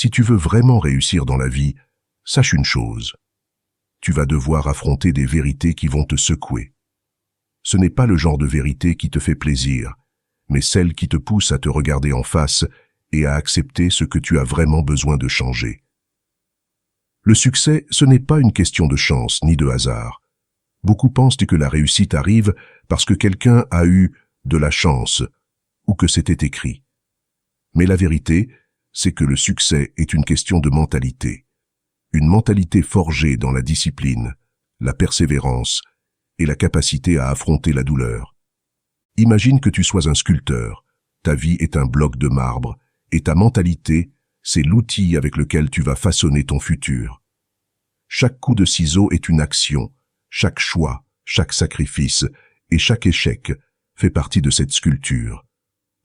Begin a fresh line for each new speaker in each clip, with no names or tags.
Si tu veux vraiment réussir dans la vie, sache une chose. Tu vas devoir affronter des vérités qui vont te secouer. Ce n'est pas le genre de vérité qui te fait plaisir, mais celle qui te pousse à te regarder en face et à accepter ce que tu as vraiment besoin de changer. Le succès, ce n'est pas une question de chance ni de hasard. Beaucoup pensent que la réussite arrive parce que quelqu'un a eu de la chance ou que c'était écrit. Mais la vérité, c'est que le succès est une question de mentalité. Une mentalité forgée dans la discipline, la persévérance et la capacité à affronter la douleur. Imagine que tu sois un sculpteur, ta vie est un bloc de marbre et ta mentalité, c'est l'outil avec lequel tu vas façonner ton futur. Chaque coup de ciseau est une action, chaque choix, chaque sacrifice et chaque échec fait partie de cette sculpture.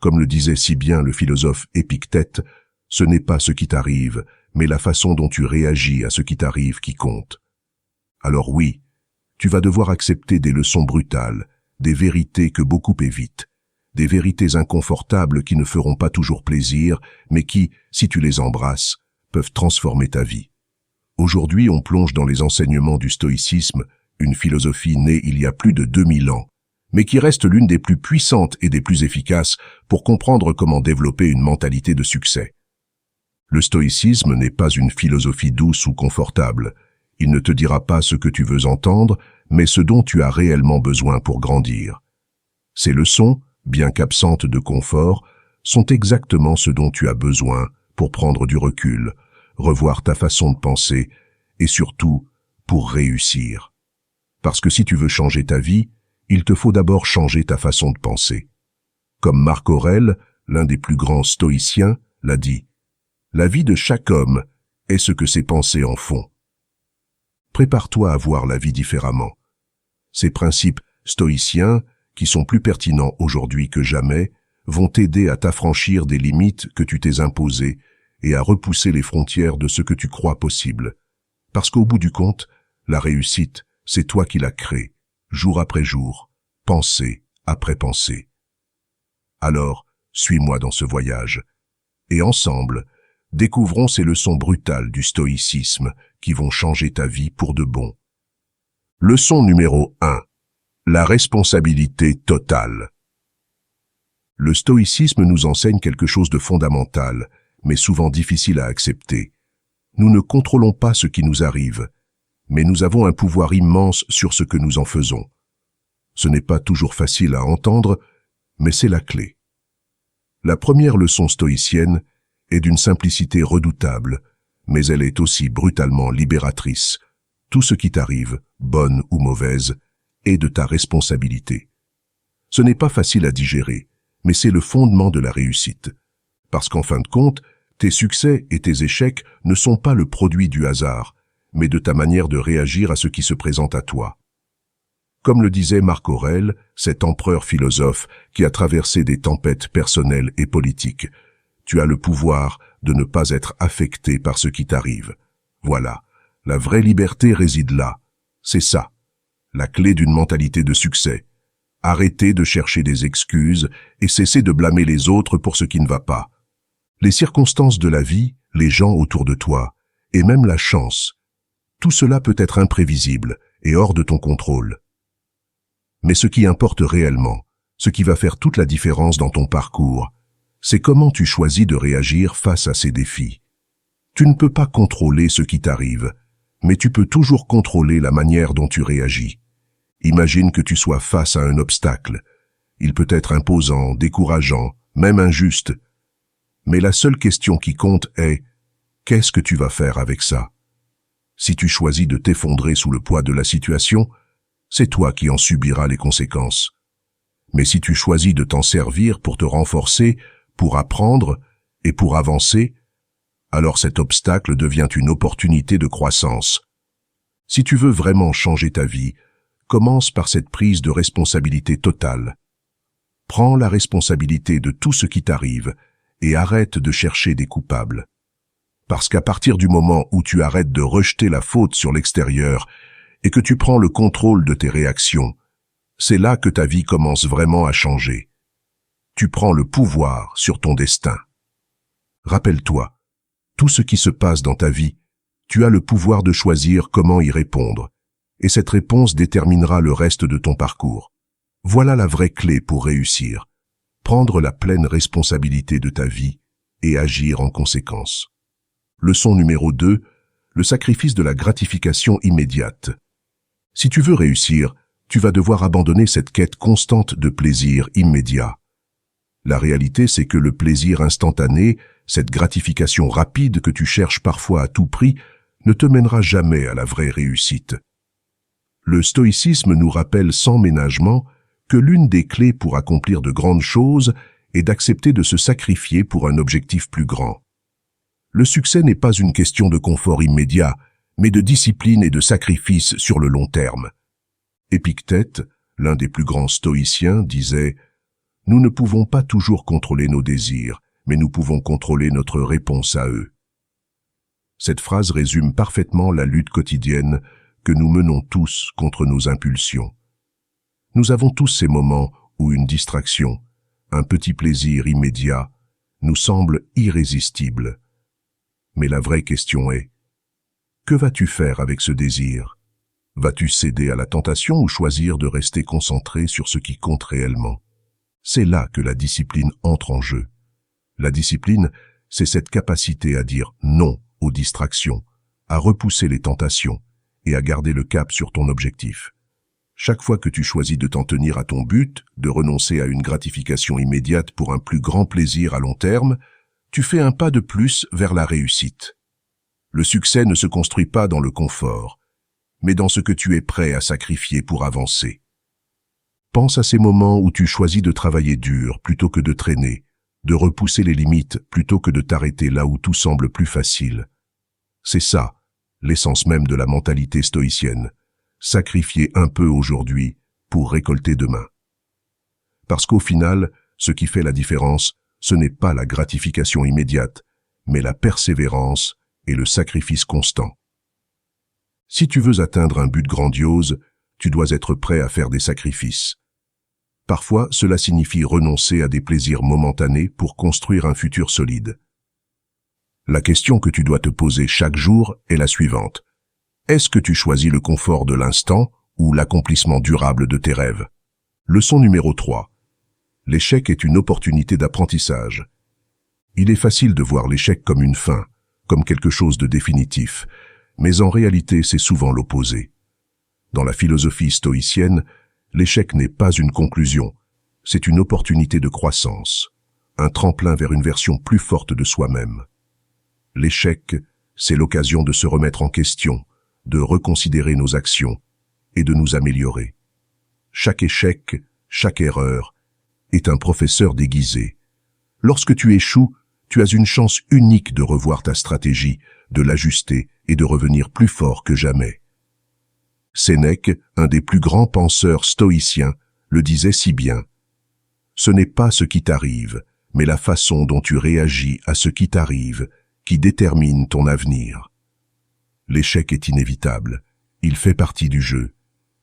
Comme le disait si bien le philosophe Épictète, ce n'est pas ce qui t'arrive, mais la façon dont tu réagis à ce qui t'arrive qui compte. Alors oui, tu vas devoir accepter des leçons brutales, des vérités que beaucoup évitent, des vérités inconfortables qui ne feront pas toujours plaisir, mais qui, si tu les embrasses, peuvent transformer ta vie. Aujourd'hui, on plonge dans les enseignements du stoïcisme, une philosophie née il y a plus de 2000 ans, mais qui reste l'une des plus puissantes et des plus efficaces pour comprendre comment développer une mentalité de succès. Le stoïcisme n'est pas une philosophie douce ou confortable. Il ne te dira pas ce que tu veux entendre, mais ce dont tu as réellement besoin pour grandir. Ces leçons, bien qu'absentes de confort, sont exactement ce dont tu as besoin pour prendre du recul, revoir ta façon de penser et surtout pour réussir. Parce que si tu veux changer ta vie, il te faut d'abord changer ta façon de penser. Comme Marc Aurèle, l'un des plus grands stoïciens, l'a dit, « La vie de chaque homme est ce que ses pensées en font. » Prépare-toi à voir la vie différemment. Ces principes stoïciens, qui sont plus pertinents aujourd'hui que jamais, vont t'aider à t'affranchir des limites que tu t'es imposées et à repousser les frontières de ce que tu crois possible. Parce qu'au bout du compte, la réussite, c'est toi qui la crée, jour après jour, pensée après pensée. Alors, suis-moi dans ce voyage. Et ensemble, découvrons ces leçons brutales du stoïcisme qui vont changer ta vie pour de bon. Leçon numéro 1. La responsabilité totale. Le stoïcisme nous enseigne quelque chose de fondamental, mais souvent difficile à accepter. Nous ne contrôlons pas ce qui nous arrive, mais nous avons un pouvoir immense sur ce que nous en faisons. Ce n'est pas toujours facile à entendre, mais c'est la clé. La première leçon stoïcienne est d'une simplicité redoutable, mais elle est aussi brutalement libératrice. Tout ce qui t'arrive, bonne ou mauvaise, est de ta responsabilité. Ce n'est pas facile à digérer, mais c'est le fondement de la réussite. Parce qu'en fin de compte, tes succès et tes échecs ne sont pas le produit du hasard, mais de ta manière de réagir à ce qui se présente à toi. Comme le disait Marc Aurèle, cet empereur philosophe qui a traversé des tempêtes personnelles et politiques, tu as le pouvoir de ne pas être affecté par ce qui t'arrive. Voilà, la vraie liberté réside là. C'est ça, la clé d'une mentalité de succès. Arrêtez de chercher des excuses et cessez de blâmer les autres pour ce qui ne va pas. Les circonstances de la vie, les gens autour de toi, et même la chance, tout cela peut être imprévisible et hors de ton contrôle. Mais ce qui importe réellement, ce qui va faire toute la différence dans ton parcours, c'est comment tu choisis de réagir face à ces défis. Tu ne peux pas contrôler ce qui t'arrive, mais tu peux toujours contrôler la manière dont tu réagis. Imagine que tu sois face à un obstacle. Il peut être imposant, décourageant, même injuste. Mais la seule question qui compte est « Qu'est-ce que tu vas faire avec ça ?» Si tu choisis de t'effondrer sous le poids de la situation, c'est toi qui en subiras les conséquences. Mais si tu choisis de t'en servir pour te renforcer, pour apprendre et pour avancer, alors cet obstacle devient une opportunité de croissance. Si tu veux vraiment changer ta vie, commence par cette prise de responsabilité totale. Prends la responsabilité de tout ce qui t'arrive et arrête de chercher des coupables. Parce qu'à partir du moment où tu arrêtes de rejeter la faute sur l'extérieur et que tu prends le contrôle de tes réactions, c'est là que ta vie commence vraiment à changer. Tu prends le pouvoir sur ton destin. Rappelle-toi, Tout ce qui se passe dans ta vie, tu as le pouvoir de choisir comment y répondre, et cette réponse déterminera le reste de ton parcours. Voilà la vraie clé pour réussir. Prendre la pleine responsabilité de ta vie et agir en conséquence. Leçon numéro 2, le sacrifice de la gratification immédiate. Si tu veux réussir, tu vas devoir abandonner cette quête constante de plaisir immédiat. La réalité, c'est que le plaisir instantané, cette gratification rapide que tu cherches parfois à tout prix, ne te mènera jamais à la vraie réussite. Le stoïcisme nous rappelle sans ménagement que l'une des clés pour accomplir de grandes choses est d'accepter de se sacrifier pour un objectif plus grand. Le succès n'est pas une question de confort immédiat, mais de discipline et de sacrifice sur le long terme. Épictète, l'un des plus grands stoïciens, disait « Nous ne pouvons pas toujours contrôler nos désirs, mais nous pouvons contrôler notre réponse à eux. » Cette phrase résume parfaitement la lutte quotidienne que nous menons tous contre nos impulsions. Nous avons tous ces moments où une distraction, un petit plaisir immédiat, nous semble irrésistible. Mais la vraie question est, que vas-tu faire avec ce désir? Vas-tu céder à la tentation ou choisir de rester concentré sur ce qui compte réellement? C'est là que la discipline entre en jeu. La discipline, c'est cette capacité à dire non aux distractions, à repousser les tentations et à garder le cap sur ton objectif. Chaque fois que tu choisis de t'en tenir à ton but, de renoncer à une gratification immédiate pour un plus grand plaisir à long terme, tu fais un pas de plus vers la réussite. Le succès ne se construit pas dans le confort, mais dans ce que tu es prêt à sacrifier pour avancer. Pense à ces moments où tu choisis de travailler dur plutôt que de traîner, de repousser les limites plutôt que de t'arrêter là où tout semble plus facile. C'est ça, l'essence même de la mentalité stoïcienne. Sacrifier un peu aujourd'hui pour récolter demain. Parce qu'au final, ce qui fait la différence, ce n'est pas la gratification immédiate, mais la persévérance et le sacrifice constant. Si tu veux atteindre un but grandiose, tu dois être prêt à faire des sacrifices. Parfois, cela signifie renoncer à des plaisirs momentanés pour construire un futur solide. La question que tu dois te poser chaque jour est la suivante. Est-ce que tu choisis le confort de l'instant ou l'accomplissement durable de tes rêves? Leçon numéro 3. L'échec est une opportunité d'apprentissage. Il est facile de voir l'échec comme une fin, comme quelque chose de définitif, mais en réalité c'est souvent l'opposé. Dans la philosophie stoïcienne, l'échec n'est pas une conclusion, c'est une opportunité de croissance, un tremplin vers une version plus forte de soi-même. L'échec, c'est l'occasion de se remettre en question, de reconsidérer nos actions et de nous améliorer. Chaque échec, chaque erreur est un professeur déguisé. Lorsque tu échoues, tu as une chance unique de revoir ta stratégie, de l'ajuster et de revenir plus fort que jamais. Sénèque, un des plus grands penseurs stoïciens, le disait si bien. Ce n'est pas ce qui t'arrive, mais la façon dont tu réagis à ce qui t'arrive qui détermine ton avenir. L'échec est inévitable, il fait partie du jeu.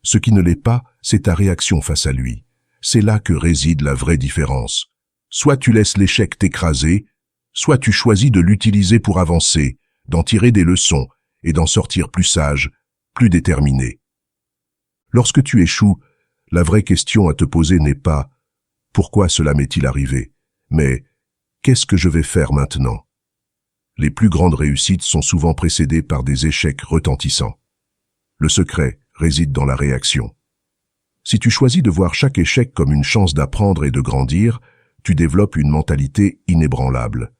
Ce qui ne l'est pas, c'est ta réaction face à lui. C'est là que réside la vraie différence. Soit tu laisses l'échec t'écraser, soit tu choisis de l'utiliser pour avancer, d'en tirer des leçons et d'en sortir plus sage, plus déterminé. Lorsque tu échoues, la vraie question à te poser n'est pas « Pourquoi cela m'est-il arrivé ?», mais « Qu'est-ce que je vais faire maintenant ?» Les plus grandes réussites sont souvent précédées par des échecs retentissants. Le secret réside dans la réaction. Si tu choisis de voir chaque échec comme une chance d'apprendre et de grandir, tu développes une mentalité inébranlable.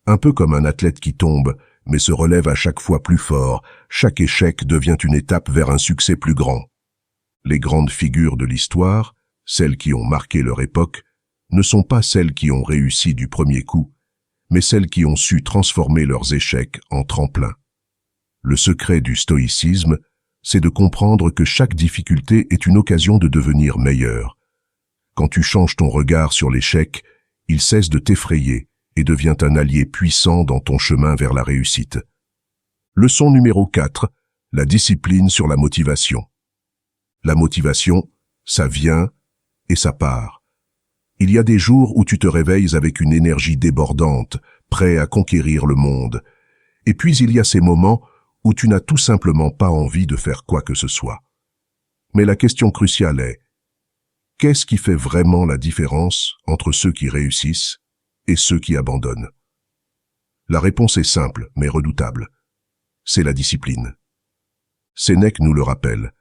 Un peu comme un athlète qui tombe, mais se relève à chaque fois plus fort, chaque échec devient une étape vers un succès plus grand. Les grandes figures de l'histoire, celles qui ont marqué leur époque, ne sont pas celles qui ont réussi du premier coup, mais celles qui ont su transformer leurs échecs en tremplin. Le secret du stoïcisme, c'est de comprendre que chaque difficulté est une occasion de devenir meilleur. Quand tu changes ton regard sur l'échec, il cesse de t'effrayer et devient un allié puissant dans ton chemin vers la réussite. Leçon numéro 4, la discipline sur la motivation. La motivation, ça vient et ça part. Il y a des jours où tu te réveilles avec une énergie débordante, prêt à conquérir le monde, Et puis il y a ces moments où tu n'as tout simplement pas envie de faire quoi que ce soit. Mais la question cruciale est, qu'est-ce qui fait vraiment la différence entre ceux qui réussissent et ceux qui abandonnent? La réponse est simple, mais redoutable. C'est la discipline. Sénèque nous le rappelle.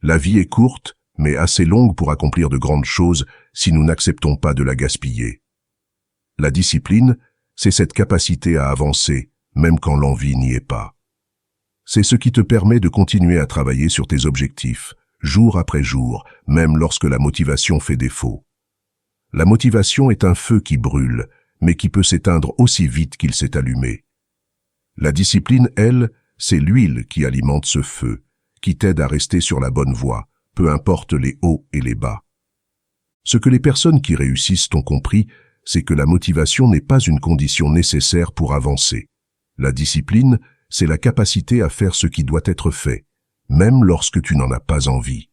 La vie est courte, mais assez longue pour accomplir de grandes choses si nous n'acceptons pas de la gaspiller. La discipline, c'est cette capacité à avancer, même quand l'envie n'y est pas. C'est ce qui te permet de continuer à travailler sur tes objectifs, jour après jour, même lorsque la motivation fait défaut. La motivation est un feu qui brûle, mais qui peut s'éteindre aussi vite qu'il s'est allumé. La discipline, elle, c'est l'huile qui alimente ce feu, qui t'aide à rester sur la bonne voie, peu importe les hauts et les bas. Ce que les personnes qui réussissent ont compris, c'est que la motivation n'est pas une condition nécessaire pour avancer. La discipline, c'est la capacité à faire ce qui doit être fait, même lorsque tu n'en as pas envie.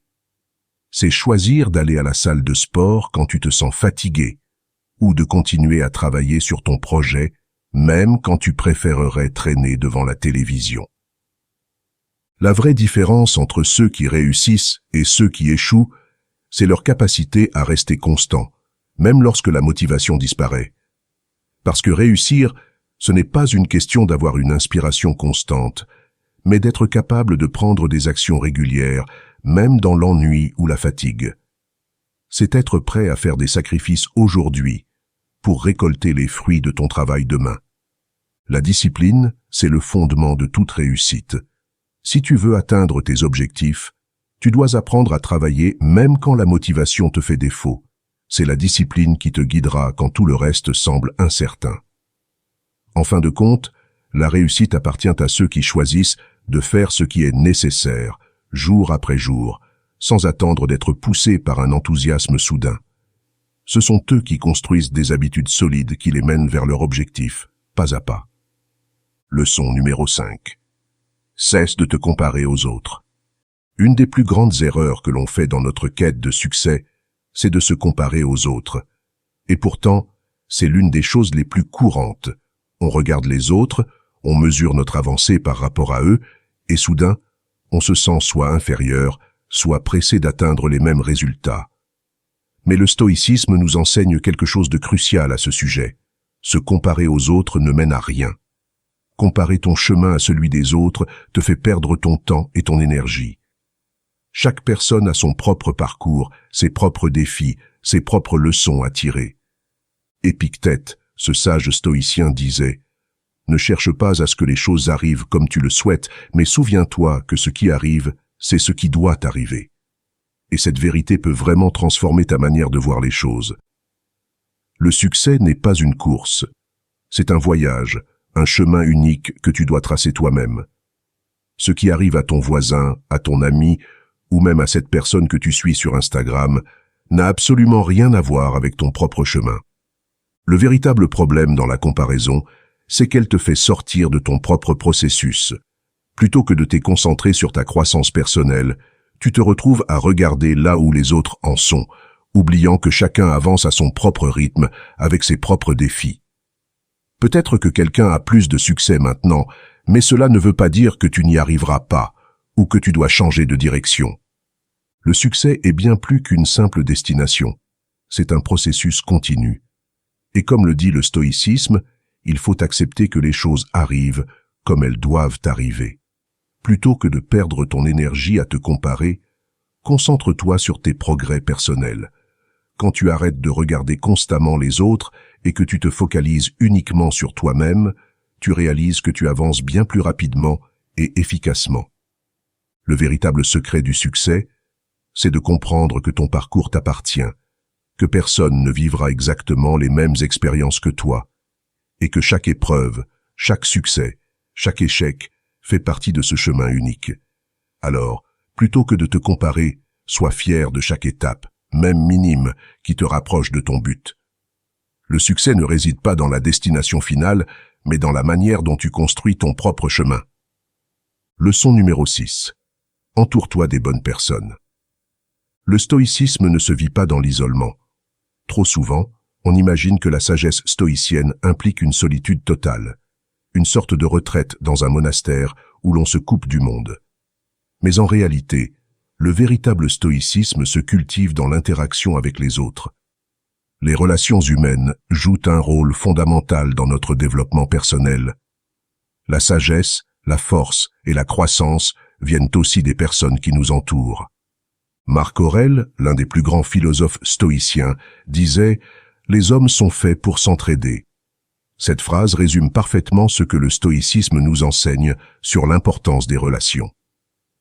C'est choisir d'aller à la salle de sport quand tu te sens fatigué, ou de continuer à travailler sur ton projet, même quand tu préférerais traîner devant la télévision. La vraie différence entre ceux qui réussissent et ceux qui échouent, c'est leur capacité à rester constant, même lorsque la motivation disparaît. Parce que réussir, ce n'est pas une question d'avoir une inspiration constante, mais d'être capable de prendre des actions régulières, même dans l'ennui ou la fatigue. C'est être prêt à faire des sacrifices aujourd'hui pour récolter les fruits de ton travail demain. La discipline, c'est le fondement de toute réussite. Si tu veux atteindre tes objectifs, tu dois apprendre à travailler même quand la motivation te fait défaut. C'est la discipline qui te guidera quand tout le reste semble incertain. En fin de compte, la réussite appartient à ceux qui choisissent de faire ce qui est nécessaire, jour après jour, sans attendre d'être poussés par un enthousiasme soudain. Ce sont eux qui construisent des habitudes solides qui les mènent vers leur objectif, pas à pas. Leçon numéro 5. Cesse de te comparer aux autres. Une des plus grandes erreurs que l'on fait dans notre quête de succès, c'est de se comparer aux autres. Et pourtant, c'est l'une des choses les plus courantes. On regarde les autres, on mesure notre avancée par rapport à eux, et soudain, on se sent soit inférieur, soit pressé d'atteindre les mêmes résultats. Mais le stoïcisme nous enseigne quelque chose de crucial à ce sujet. Se comparer aux autres ne mène à rien. Comparer ton chemin à celui des autres te fait perdre ton temps et ton énergie. Chaque personne a son propre parcours, ses propres défis, ses propres leçons à tirer. Épictète, ce sage stoïcien, disait « Ne cherche pas à ce que les choses arrivent comme tu le souhaites, mais souviens-toi que ce qui arrive, c'est ce qui doit arriver. » Et cette vérité peut vraiment transformer ta manière de voir les choses. Le succès n'est pas une course. C'est un voyage, un chemin unique que tu dois tracer toi-même. Ce qui arrive à ton voisin, à ton ami, ou même à cette personne que tu suis sur Instagram, n'a absolument rien à voir avec ton propre chemin. Le véritable problème dans la comparaison, c'est qu'elle te fait sortir de ton propre processus. Plutôt que de te concentrer sur ta croissance personnelle, tu te retrouves à regarder là où les autres en sont, oubliant que chacun avance à son propre rythme, avec ses propres défis. Peut-être que quelqu'un a plus de succès maintenant, mais cela ne veut pas dire que tu n'y arriveras pas, ou que tu dois changer de direction. Le succès est bien plus qu'une simple destination. C'est un processus continu. Et comme le dit le stoïcisme, il faut accepter que les choses arrivent comme elles doivent arriver. Plutôt que de perdre ton énergie à te comparer, concentre-toi sur tes progrès personnels. Quand tu arrêtes de regarder constamment les autres et que tu te focalises uniquement sur toi-même, tu réalises que tu avances bien plus rapidement et efficacement. Le véritable secret du succès, c'est de comprendre que ton parcours t'appartient, que personne ne vivra exactement les mêmes expériences que toi, et que chaque épreuve, chaque succès, chaque échec fait partie de ce chemin unique. Alors, plutôt que de te comparer, sois fier de chaque étape, même minime, qui te rapproche de ton but. Le succès ne réside pas dans la destination finale, mais dans la manière dont tu construis ton propre chemin. Leçon numéro 6. Entoure-toi des bonnes personnes. Le stoïcisme ne se vit pas dans l'isolement. Trop souvent, on imagine que la sagesse stoïcienne implique une solitude totale, une sorte de retraite dans un monastère où l'on se coupe du monde. Mais en réalité, le véritable stoïcisme se cultive dans l'interaction avec les autres. Les relations humaines jouent un rôle fondamental dans notre développement personnel. La sagesse, la force et la croissance viennent aussi des personnes qui nous entourent. Marc Aurèle, l'un des plus grands philosophes stoïciens, disait « Les hommes sont faits pour s'entraider ». Cette phrase résume parfaitement ce que le stoïcisme nous enseigne sur l'importance des relations.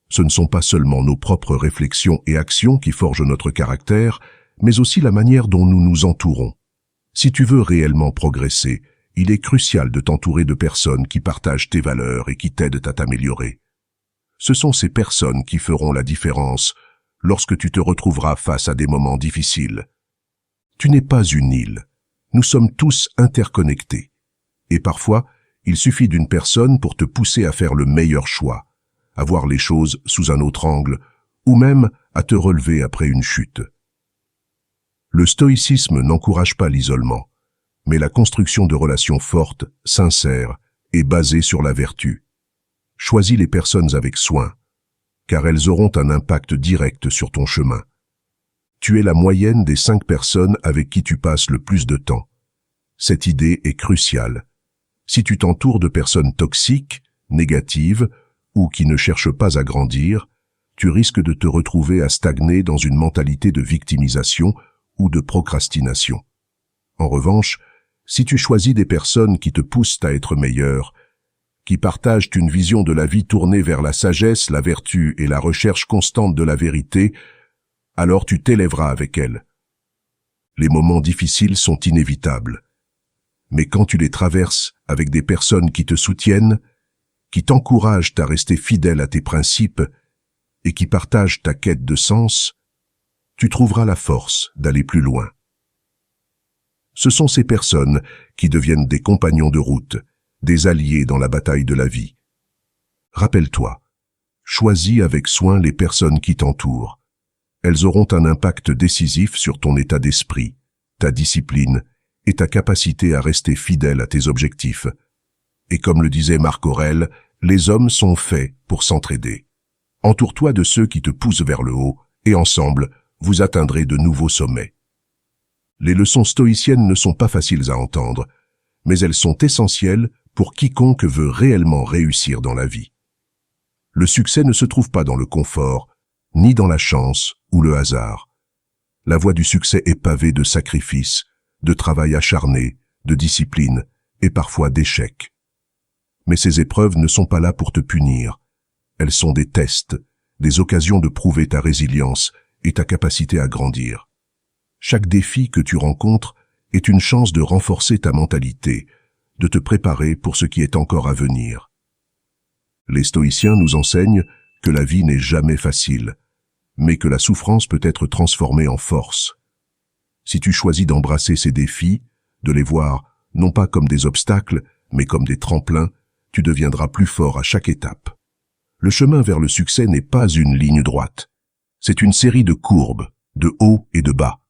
Ce ne sont pas seulement nos propres réflexions et actions qui forgent notre caractère, mais aussi la manière dont nous nous entourons. Si tu veux réellement progresser, il est crucial de t'entourer de personnes qui partagent tes valeurs et qui t'aident à t'améliorer. Ce sont ces personnes qui feront la différence lorsque tu te retrouveras face à des moments difficiles. Tu n'es pas une île. Nous sommes tous interconnectés. Et parfois, il suffit d'une personne pour te pousser à faire le meilleur choix, à voir les choses sous un autre angle, ou même à te relever après une chute. Le stoïcisme n'encourage pas l'isolement, mais la construction de relations fortes, sincères et basées sur la vertu. Choisis les personnes avec soin, car elles auront un impact direct sur ton chemin. Tu es la moyenne des 5 personnes avec qui tu passes le plus de temps. Cette idée est cruciale. Si tu t'entoures de personnes toxiques, négatives, ou qui ne cherchent pas à grandir, tu risques de te retrouver à stagner dans une mentalité de victimisation ou de procrastination. En revanche, si tu choisis des personnes qui te poussent à être meilleur, qui partagent une vision de la vie tournée vers la sagesse, la vertu et la recherche constante de la vérité, alors tu t'élèveras avec elles. Les moments difficiles sont inévitables. Mais quand tu les traverses avec des personnes qui te soutiennent, qui t'encouragent à rester fidèle à tes principes et qui partagent ta quête de sens, tu trouveras la force d'aller plus loin. Ce sont ces personnes qui deviennent des compagnons de route, des alliés dans la bataille de la vie. Rappelle-toi, choisis avec soin les personnes qui t'entourent. Elles auront un impact décisif sur ton état d'esprit, ta discipline et ta capacité à rester fidèle à tes objectifs. Et comme le disait Marc Aurèle, les hommes sont faits pour s'entraider. Entoure-toi de ceux qui te poussent vers le haut et ensemble, vous atteindrez de nouveaux sommets. Les leçons stoïciennes ne sont pas faciles à entendre, mais elles sont essentielles pour quiconque veut réellement réussir dans la vie. Le succès ne se trouve pas dans le confort, ni dans la chance ou le hasard. La voie du succès est pavée de sacrifices, de travail acharné, de discipline et parfois d'échecs. Mais ces épreuves ne sont pas là pour te punir. Elles sont des tests, des occasions de prouver ta résilience et ta capacité à grandir. Chaque défi que tu rencontres est une chance de renforcer ta mentalité, de te préparer pour ce qui est encore à venir. Les stoïciens nous enseignent que la vie n'est jamais facile, mais que la souffrance peut être transformée en force. Si tu choisis d'embrasser ces défis, de les voir non pas comme des obstacles, mais comme des tremplins, tu deviendras plus fort à chaque étape. Le chemin vers le succès n'est pas une ligne droite. C'est une série de courbes, de hauts et de bas.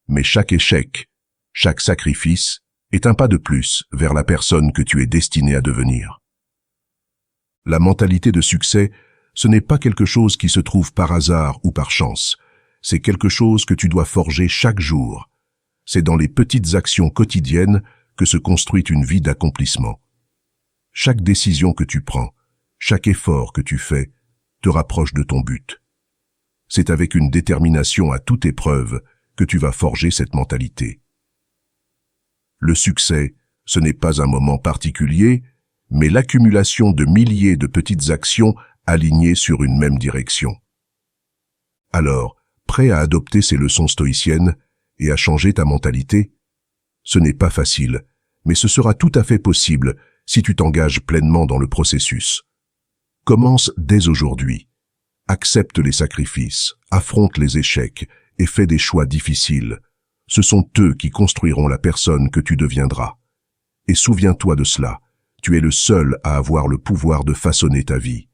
Mais chaque échec, chaque sacrifice, est un pas de plus vers la personne que tu es destiné à devenir. La mentalité de succès, ce n'est pas quelque chose qui se trouve par hasard ou par chance. C'est quelque chose que tu dois forger chaque jour. C'est dans les petites actions quotidiennes que se construit une vie d'accomplissement. Chaque décision que tu prends, chaque effort que tu fais, te rapproche de ton but. C'est avec une détermination à toute épreuve que tu vas forger cette mentalité. Le succès, ce n'est pas un moment particulier, mais l'accumulation de milliers de petites actions alignées sur une même direction. Alors, prêt à adopter ces leçons stoïciennes et à changer ta mentalité? Ce n'est pas facile, mais ce sera tout à fait possible si tu t'engages pleinement dans le processus. Commence dès aujourd'hui. Accepte les sacrifices, affronte les échecs et fais des choix difficiles. Ce sont eux qui construiront la personne que tu deviendras. Et souviens-toi de cela, tu es le seul à avoir le pouvoir de façonner ta vie.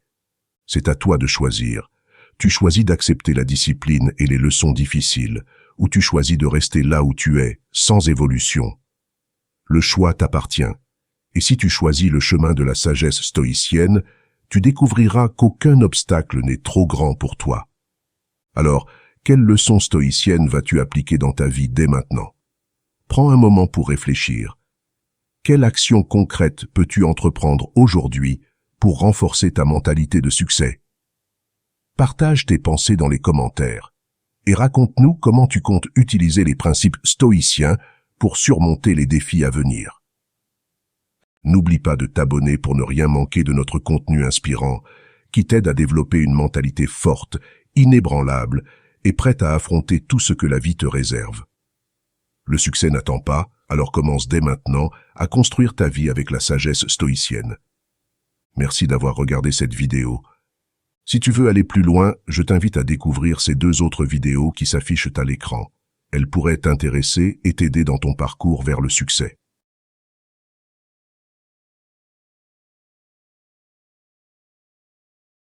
C'est à toi de choisir. Tu choisis d'accepter la discipline et les leçons difficiles, ou tu choisis de rester là où tu es, sans évolution. Le choix t'appartient, Et si tu choisis le chemin de la sagesse stoïcienne, tu découvriras qu'aucun obstacle n'est trop grand pour toi. Alors, quelle leçon stoïcienne vas-tu appliquer dans ta vie dès maintenant? Prends un moment pour réfléchir. Quelle action concrète peux-tu entreprendre aujourd'hui pour renforcer ta mentalité de succès? Partage tes pensées dans les commentaires et raconte-nous comment tu comptes utiliser les principes stoïciens pour surmonter les défis à venir. N'oublie pas de t'abonner pour ne rien manquer de notre contenu inspirant qui t'aide à développer une mentalité forte, inébranlable et prête à affronter tout ce que la vie te réserve. Le succès n'attend pas, alors commence dès maintenant à construire ta vie avec la sagesse stoïcienne. Merci d'avoir regardé cette vidéo. Si tu veux aller plus loin, je t'invite à découvrir ces 2 autres vidéos qui s'affichent à l'écran. Elles pourraient t'intéresser et t'aider dans ton parcours vers le succès.